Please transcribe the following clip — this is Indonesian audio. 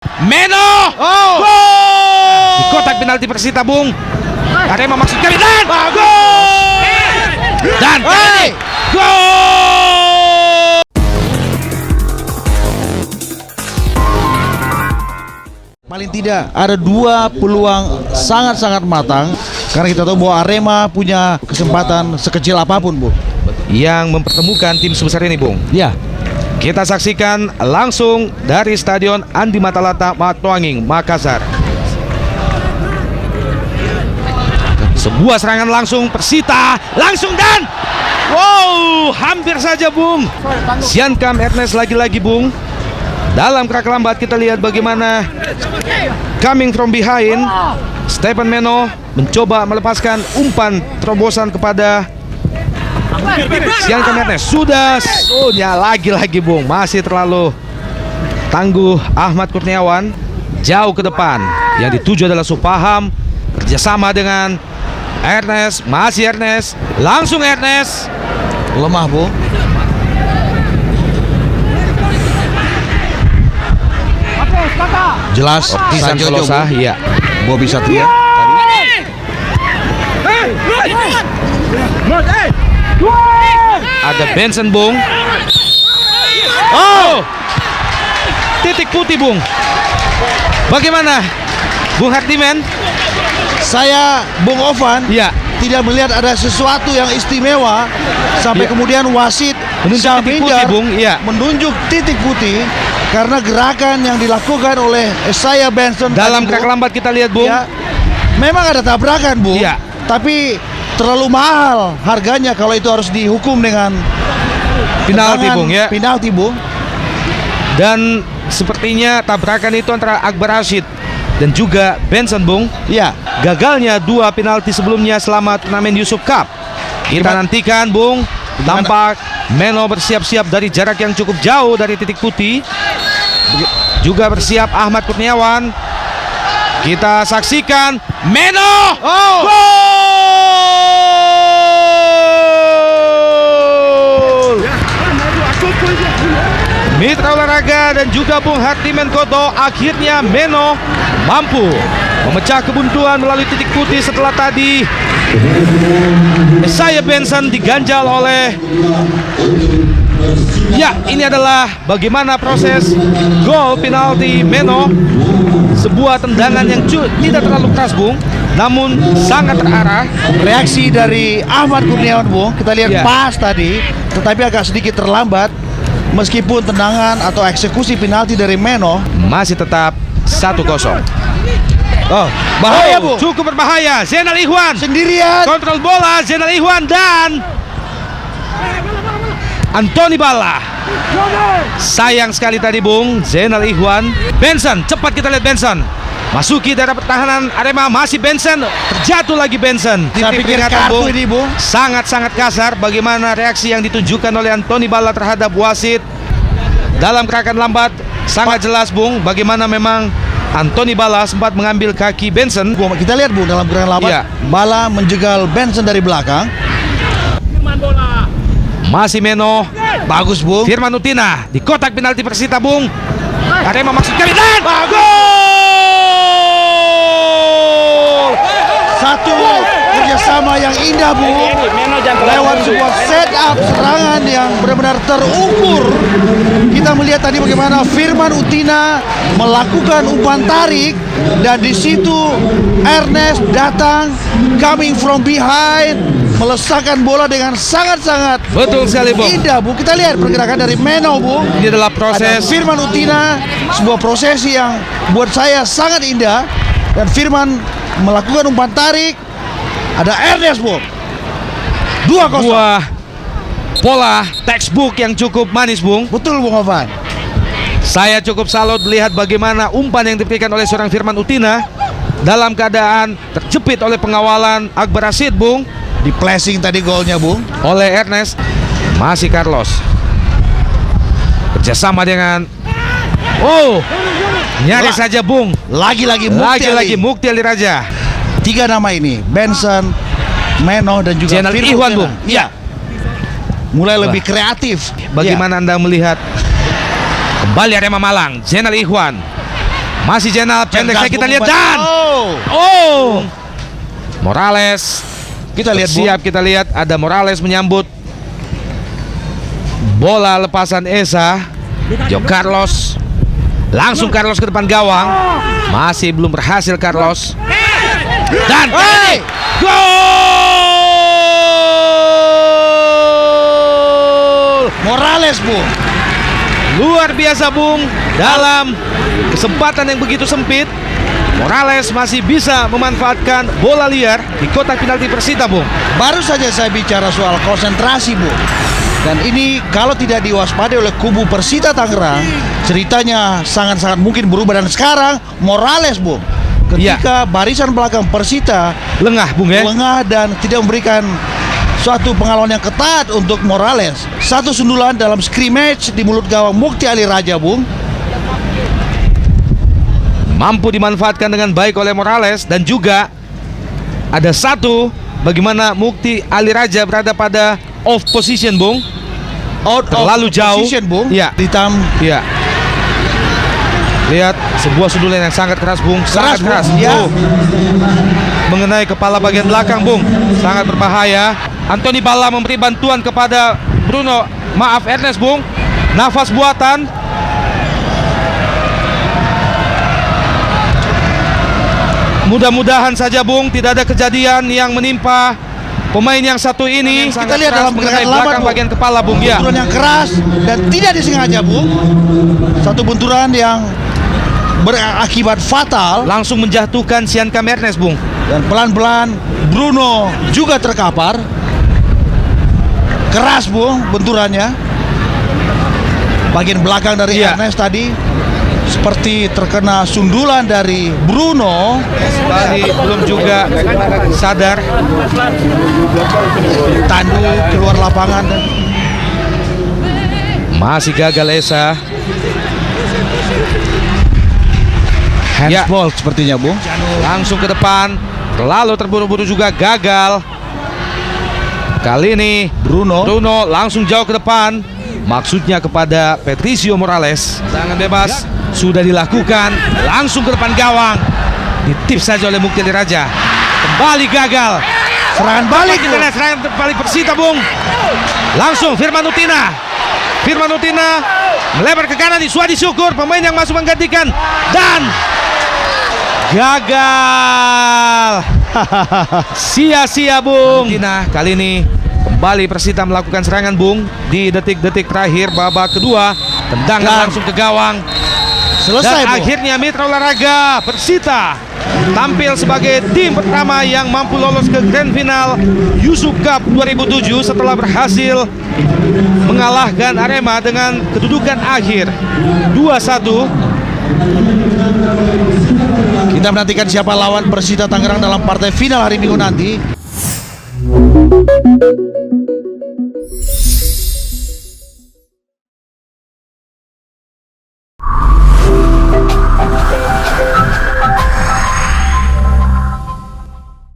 Meno. Oh. Gol! Di kotak penalti Persita, Bung. Arema maksud kali dan gol! Dan gol! Paling tidak ada dua peluang sangat-sangat matang, karena kita tahu bahwa Arema punya kesempatan sekecil apapun, Bu, Yang mempertemukan tim sebesar ini, Bung. ya. Kita saksikan langsung dari Stadion Andi Matalata Matuanging, Makassar. Sebuah serangan langsung Persita, langsung dan wow, hampir saja, Bung. Siankam Ernest lagi-lagi, Bung. Dalam kerak lambat kita lihat bagaimana coming from behind Stephen Meno mencoba melepaskan umpan terobosan kepada Siankam Ernest. Sudah lagi-lagi, Bung. Masih terlalu tangguh Ahmad Kurniawan. Jauh ke depan. Yang dituju adalah Supaham kerjasama dengan Ernest. Masih Ernest. Langsung Ernest. Lemah, Bu. Jelas Pisan Sanjojo, Kolosa, Bu. iya. Bobby Satria Ada Benson, Bung. Oh, titik putih, Bung. Bagaimana, Bung Hardiman? Saya, Bung Ovan, Ya, tidak melihat ada sesuatu yang istimewa sampai Iya. kemudian wasit menunjuk titik putih, Syahbindar Bung. Iya. menunjuk titik putih karena gerakan yang dilakukan oleh Isaiah Benson Dalam tadi, kerak Bu, lambat kita lihat, Bung. ya, memang ada tabrakan, Bu. Iya. Tapi terlalu mahal harganya kalau itu harus dihukum dengan Penalti, tendangan Bung, ya. Penalti, Bung. Dan sepertinya tabrakan itu antara Akbar Rashid dan juga Benson, Bung. Ya, Gagalnya dua penalti sebelumnya selama turnamen Yusuf Cup. Kita nantikan, Bung. Tampak Meno bersiap-siap dari jarak yang cukup jauh dari titik putih. Juga bersiap Ahmad Kurniawan. Kita saksikan Meno. Oh. Gol! Mitra olahraga dan juga Bung Hardiman Koto, akhirnya Meno mampu memecah kebuntuan melalui titik putih setelah tadi Isaiah Benson diganjal oleh. Ya, ini adalah bagaimana proses gol penalti Meno. Sebuah tendangan yang tidak terlalu keras, Bung, namun sangat terarah. reaksi dari Ahmad Kurniawan, Bung, kita lihat Iya. pas tadi, tetapi agak sedikit terlambat. Meskipun tendangan atau eksekusi penalti dari Meno Masih tetap 1-0. oh, bahaya, Oh, Bu. cukup berbahaya. Zainal Ikhwan Sendirian. kontrol bola, Zainal Ikhwan dan Anthony Bala. Sayang sekali tadi, Bung. Zainal Ikhwan. Benson, cepat kita lihat Benson. Masuki daerah pertahanan Arema, masih Benson. Terjatuh lagi Benson. Saya Titik pikir peringatan, kartu Bung. ini, Bung. Sangat-sangat kasar bagaimana reaksi yang ditunjukkan oleh Anthony Bala terhadap wasit. Dalam gerakan lambat sangat jelas, Bung, bagaimana memang Anthony Bala sempat mengambil kaki Benson. Bung, kita lihat, Bung, dalam gerakan lambat Iya. Bala menjegal Benson dari belakang. Masih Meno. Bagus, Bung. Firman Utina di kotak penalti Persita, Bung. Arema maksud kali dan gol! Satu kerjasama yang indah, Bu, lewat sebuah setup serangan yang benar-benar terukur. Kita melihat tadi bagaimana Firman Utina melakukan umpan tarik, dan di situ Ernest datang coming from behind, melesakkan bola dengan sangat-sangat Betul sekali, Bung. indah, Bu. Kita lihat pergerakan dari Meno, Bu. Ini adalah Ada proses Firman Utina, sebuah prosesi yang buat saya sangat indah. Dan Firman melakukan umpan tarik. Ada Ernest, Bu. 2-0. buah pola textbook yang cukup manis, Bung. Betul, Bung Ovan. Saya cukup salut melihat bagaimana umpan yang diberikan oleh seorang Firman Utina dalam keadaan terjepit oleh pengawalan Akbar Rashid, Bung. Di flashing tadi golnya, Bung. Oleh Ernest. Masih Carlos kerjasama dengan nyaris saja, Bung. Lagi-lagi Lagi-lagi Mukti Ali Raja. 3 nama ini, Benson, Meno, dan juga Zainal Firman Ikhwan, Utina. Bung. Iya. Mulai lebih kreatif. Bagaimana Anda melihat kembali Arema Malang? Zainal Ikhwan Masih Jenal pendek saya kita lihat dan Morales. Kita lihat, Bung. Siap kita lihat ada Morales menyambut bola lepasan Esa. Jo Carlos. Langsung Carlos ke depan gawang. Masih belum berhasil Carlos. Dan gol! Morales, Bung. Luar biasa, Bung. Dalam kesempatan yang begitu sempit, Morales masih bisa memanfaatkan bola liar di kotak penalti Persita, Bung. Baru saja saya bicara soal konsentrasi, Bung. Dan ini kalau tidak diwaspadai oleh kubu Persita Tangerang, ceritanya sangat-sangat mungkin berubah. Dan sekarang Morales, Bung, ketika barisan belakang Persita lengah, Bung ya. lengah dan tidak memberikan suatu pengalaman yang ketat untuk Morales. Satu sundulan dalam scrimmage di mulut gawang Mukti Ali Raja, Bung. Mampu dimanfaatkan dengan baik oleh Morales. Dan juga ada satu, bagaimana Mukti Ali Raja berada pada off position, Bung. Terlalu jauh position, Bung. Iya. Iya. Lihat sebuah sundulan yang sangat keras, Bung. Sangat keras. Ya. Mengenai kepala bagian belakang, Bung. Sangat berbahaya. Anthony Bala memberi bantuan kepada Bruno. Maaf Ernest, Bung. Nafas buatan. Mudah-mudahan saja, Bung, tidak ada kejadian yang menimpa pemain yang satu ini. Kita lihat dalam mengenai gerakan belakang Bung. bagian kepala, Bung. Ya. Benturan yang keras dan tidak disengaja, Bung. Satu benturan yang berakibat fatal. Langsung menjatuhkan Siankam Ernest, Bung. Dan pelan-pelan Bruno juga terkapar. Keras, Bung, benturannya. Bagian belakang dari Ernest tadi seperti terkena sundulan dari Bruno. Bali belum juga sadar. Tandu keluar lapangan. Masih gagal Esa. Handsball sepertinya, Bung. Langsung ke depan. Terlalu terburu-buru juga, gagal. Kali ini Bruno langsung jauh ke depan. Maksudnya kepada Patricio Morales. Tangan bebas sudah dilakukan. Langsung ke depan gawang. Ditip saja oleh Mukti Ali Raja. Kembali gagal. Serangan balik, Kita lihat serangan balik Persita, Bung. Langsung Firman Utina melebar ke kanan. Suadi Syukur, pemain yang masuk menggantikan. Dan gagal. Sia-sia, Bung. Utina kali ini kembali Persita melakukan serangan, Bung. Di detik-detik terakhir babak kedua. Tendangan langsung ke gawang. Selesai, Dan Bung. akhirnya Mitra Olahraga Persita tampil sebagai tim pertama yang mampu lolos ke Grand Final Yusuf Cup 2007 setelah berhasil mengalahkan Arema dengan kedudukan akhir 2-1. Kita menantikan siapa lawan Persita Tangerang dalam partai final hari Minggu nanti.